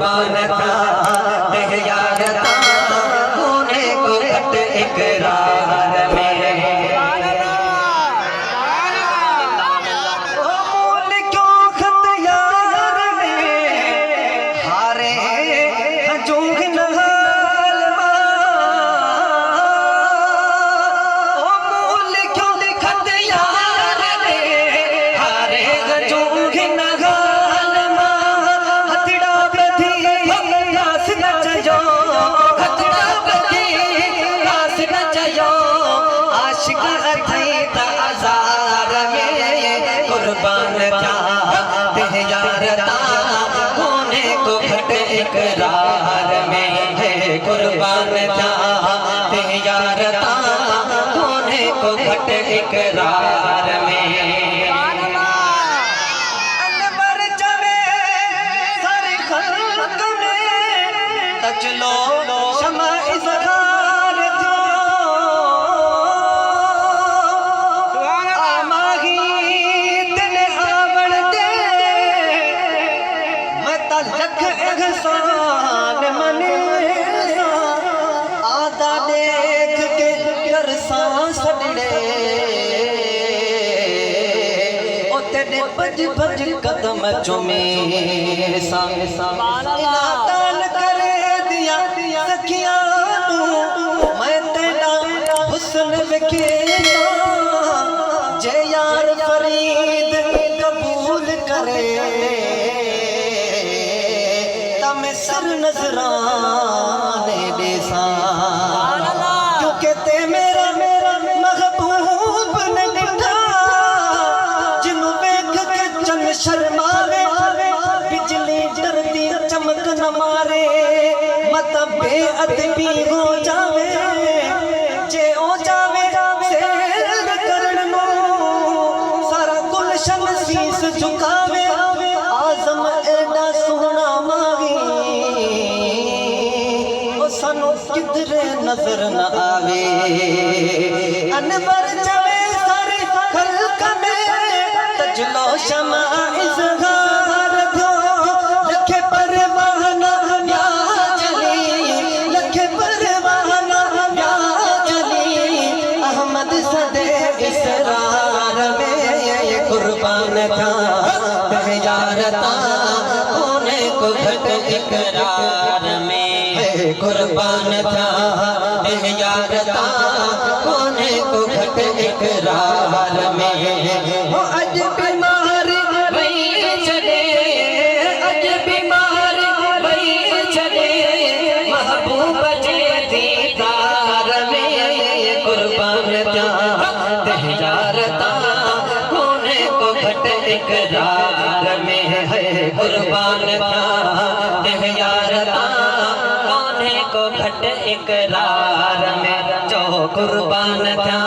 कुर्बान था यारता होने को घट इकरार में कुर्बान था यारता होने को घट इकरार में है कुर्बान था यारता होने को घट इकरार में अनवर जवे सारे खल्क में तचलो शमा इज़हार थो आमाही लख एहसान मने आदा देख के करसा सड़े ओ तेरे भज भज कदम चुमे दान करे दिया सखिया मैं तेरा हुस्न विखे जे यार फरीद कबूल करे में सर नजराने देसा क्योंकि ते मेरा महबूब ने दिखा जिन्हों वेख के चन शर्मावे बिजली डरती चमक न मारे मत बेअदबी हो जावे जे हो जावे शेर करन नो सारा गुलशन शीस झुकावे आजम एडा सोना सानू किधरे नजर न आवे अनवर जवे सारे खल्क में तजलो शमा इज़हार थो लखे परवाना या जली लखे परवाना या जली अहमद सदे इसरार में ये कुर्बान था यारता होने को घट इकरार में कुर्बान था यारता होने को घट इकरार में हो अज बीमार वही चले अज बीमार वही चले महबूब जे दीदार में कुर्बान था यारता होने को घट इकरार में है कुर्बान था यारता को घट इकरार में जो कुर्बान था